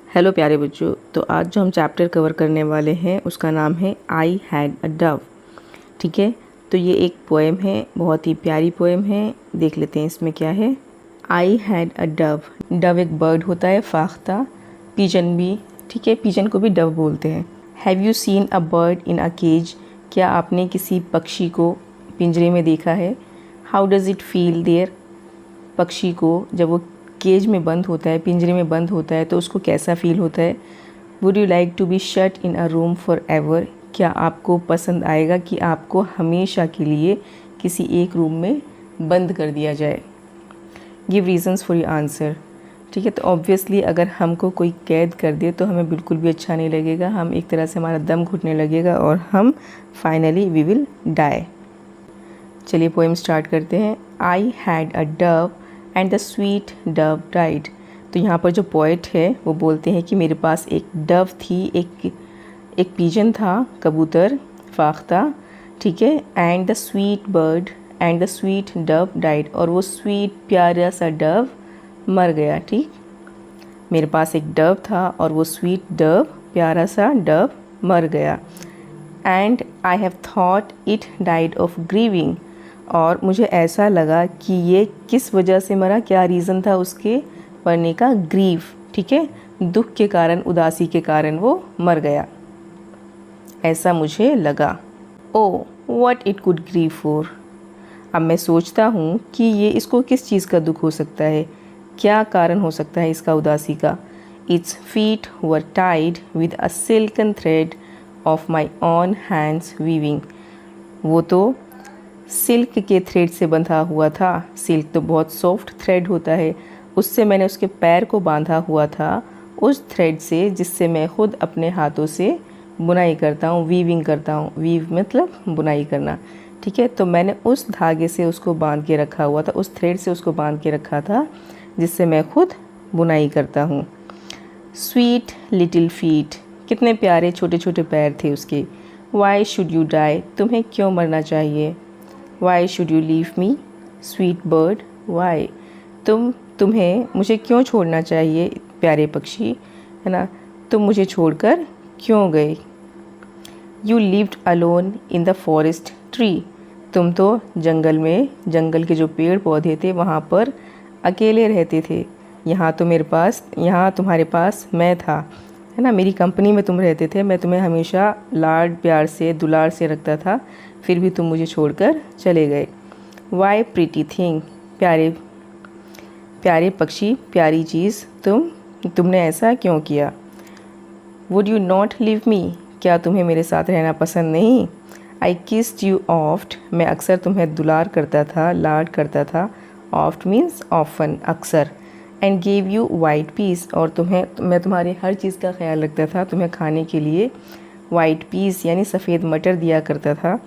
Hello प्यारे बच्चों, तो आज जो हम चैप्टर कवर करने वाले हैं उसका नाम है आई हैड अ डव। ठीक है, तो ये एक पोएम है, बहुत ही प्यारी पोएम है। देख लेते हैं इसमें क्या है। I had a Dove. Dove एक बर्ड होता है, फाख्ता, पिजन भी। ठीक है, पिजन को भी डव बोलते हैं। Have you seen a bird in a cage. क्या आपने किसी पक्षी को पिंजरे में देखा है। How does it feel there. पक्षी को जब वो केज में बंद होता है, पिंजरे में बंद होता है, तो उसको कैसा फील होता है। Would you like to be shut in a room forever. क्या आपको पसंद आएगा कि आपको हमेशा के लिए किसी एक रूम में बंद कर दिया जाए। Give reasons for your answer. ठीक है, तो ऑब्वियसली अगर हमको कोई कैद कर दे तो हमें बिल्कुल भी अच्छा नहीं लगेगा। हम एक तरह से हमारा दम घुटने लगेगा और हम फाइनली वी विल डाई। चलिए पोएम स्टार्ट करते हैं। I had a Dove and the sweet Dove died. तो यहाँ पर जो पोएट है वो बोलते हैं कि मेरे पास एक डव थी, एक पिजन था, कबूतर, फाख्ता। ठीक है, and the sweet bird and the sweet Dove died. और वो स्वीट प्यारा सा डव मर गया। ठीक, मेरे पास एक डव था और वो स्वीट डव, प्यारा सा डव मर गया। And I have thought it died of grieving. और मुझे ऐसा लगा कि ये किस वजह से मरा, क्या रीज़न था उसके मरने का। ग्रीव, ठीक है, दुख के कारण, उदासी के कारण वो मर गया, ऐसा मुझे लगा। Oh what it could grieve for. अब मैं सोचता हूँ कि ये इसको किस चीज़ का दुख हो सकता है, क्या कारण हो सकता है इसका उदासी का। Its feet were tied with a silken thread of my on hands weaving. वो तो सिल्क के थ्रेड से बंधा हुआ था। सिल्क तो बहुत सॉफ्ट थ्रेड होता है, उससे मैंने उसके पैर को बांधा हुआ था, उस थ्रेड से जिससे मैं खुद अपने हाथों से बुनाई करता हूँ, वीविंग करता हूँ। वीव मतलब बुनाई करना। ठीक है, तो मैंने उस धागे से उसको बांध के रखा हुआ था, उस थ्रेड से उसको बांध के रखा था जिससे मैं खुद बुनाई करता हूँ। स्वीट लिटिल फीट, कितने प्यारे छोटे छोटे पैर थे उसके। वाई शुड यू डाई, तुम्हें क्यों मरना चाहिए। Why should you leave me sweet bird why, तुम्हें मुझे क्यों छोड़ना चाहिए प्यारे पक्षी, है ना, तुम मुझे छोड़कर क्यों गए। You lived alone in the forest tree, तुम तो जंगल में, जंगल के जो पेड़ पौधे थे वहाँ पर अकेले रहते थे। यहाँ तुम्हारे पास मैं था, है ना, मेरी कंपनी में तुम रहते थे। मैं तुम्हें हमेशा लाड प्यार से, दुलार से रखता था, फिर भी तुम मुझे छोड़कर चले गए। वाई प्रीटी थिंग, प्यारे प्यारे पक्षी, प्यारी चीज़, तुमने ऐसा क्यों किया। वुड यू नॉट लिव मी, क्या तुम्हें मेरे साथ रहना पसंद नहीं। आई किस्ड यू ऑफ्ट, मैं अक्सर तुम्हें दुलार करता था, लाड करता था। ऑफ्ट मीन्स ऑफन, अक्सर। And gave you white peace, और मैं तुम्हारी हर चीज़ का ख्याल रखता था, तुम्हें खाने के लिए वाइट पीस यानी सफ़ेद मटर दिया करता था।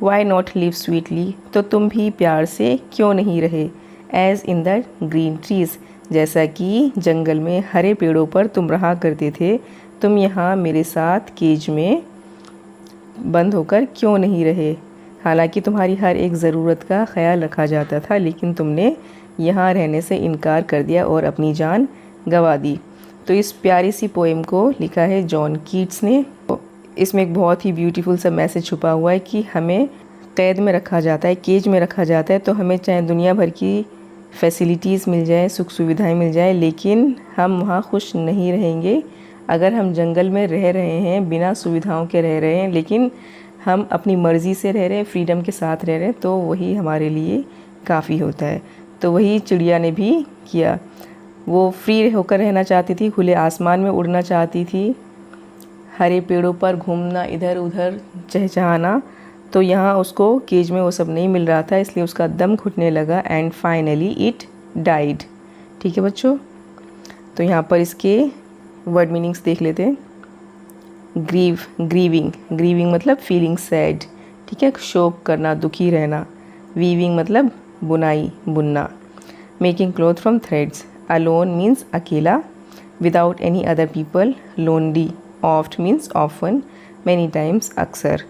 वाई नॉट लिव स्वीटली, तो तुम भी प्यार से क्यों नहीं रहे। As in the green trees, जैसा कि जंगल में हरे पेड़ों पर तुम रहा करते थे, तुम यहाँ मेरे साथ केज में बंद होकर क्यों नहीं रहे। हालांकि तुम्हारी हर एक ज़रूरत का ख्याल रखा जाता था, लेकिन तुमने यहाँ रहने से इनकार कर दिया और अपनी जान गंवा दी। तो इस प्यारी सी पोएम को लिखा है जॉन कीट्स ने। इसमें एक बहुत ही ब्यूटीफुल सा मैसेज छुपा हुआ है कि हमें कैद में रखा जाता है, केज में रखा जाता है, तो हमें चाहे दुनिया भर की फैसिलिटीज़ मिल जाए, सुख सुविधाएं मिल जाए, लेकिन हम वहाँ खुश नहीं रहेंगे। अगर हम जंगल में रह रहे हैं, बिना सुविधाओं के रह रहे हैं, लेकिन हम अपनी मर्ज़ी से रह रहे हैं, फ्रीडम के साथ रह रहे हैं, तो वही हमारे लिए काफ़ी होता है। तो वही चिड़िया ने भी किया। वो फ्री होकर रहना चाहती थी, खुले आसमान में उड़ना चाहती थी, हरे पेड़ों पर घूमना, इधर उधर चहचहाना। तो यहाँ उसको केज में वो सब नहीं मिल रहा था, इसलिए उसका दम घुटने लगा। And finally it died. ठीक है बच्चों, तो यहाँ पर इसके वर्ड मीनिंग्स देख लेते हैं। ग्रीविंग मतलब फीलिंग सैड, ठीक है, शोक करना, दुखी रहना। वीविंग मतलब बुनाई, बुनना। Making cloth from threads. Alone means अकेला, without any other people, lonely. Oft means often, many times, अक्सर।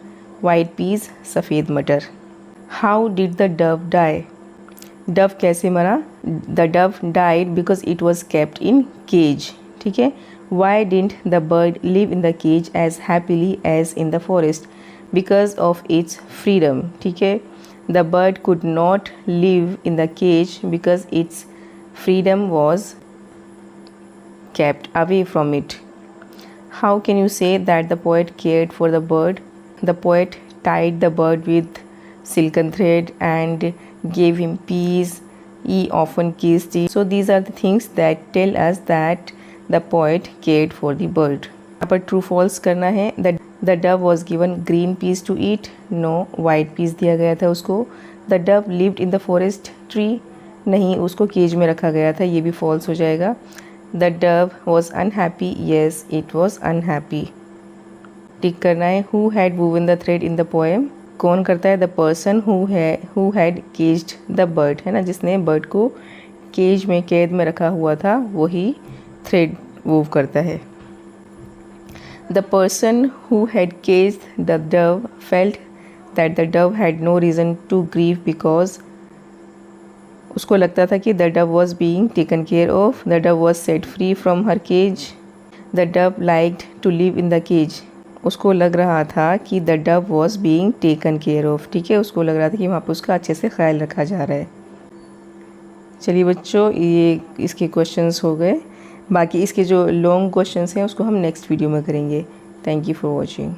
वाइट पीस, सफ़ेद मटर। How did the dove die, dove कैसे मरा। The dove died because it was kept in cage. ठीक है, Why didn't the bird live in the cage as happily as in the forest? Because of its freedom. ठीक है, the bird could not live in the cage because its freedom was kept away from it. How can you say that the poet cared for the bird? The poet tied the bird with silken thread and gave him peace. He often kissed it. So these are the things that tell us that the poet cared for the bird. यहाँ पर true false करना है. The dove was given green peas to eat. No, white peas दिया गया था उसको. The dove lived in the forest tree. नहीं, उसको केज में रखा गया था, ये भी false हो जाएगा. The dove was unhappy. Yes, it was unhappy. टिक करना है. Who had woven the thread in the poem? कौन करता है? The person who had caged the bird, है ना, जिसने बर्ड को केज में, कैद में रखा हुआ था, वही थ्रेड वूव करता है. The person who had caged the dove felt that the dove had no reason to grieve because, उसको लगता था कि the dove was being taken care of. The dove was set free from her cage. The dove liked to live in the cage. उसको लग रहा था कि the dove was being taken care of. ठीक है, उसको लग रहा था कि वहाँ पर उसका अच्छे से ख्याल रखा जा रहा है. चलिए बच्चों, ये इसके क्वेश्चंस हो गए. बाकी इसके जो लॉन्ग क्वेश्चंस हैं उसको हम नेक्स्ट वीडियो में करेंगे. Thank you for watching.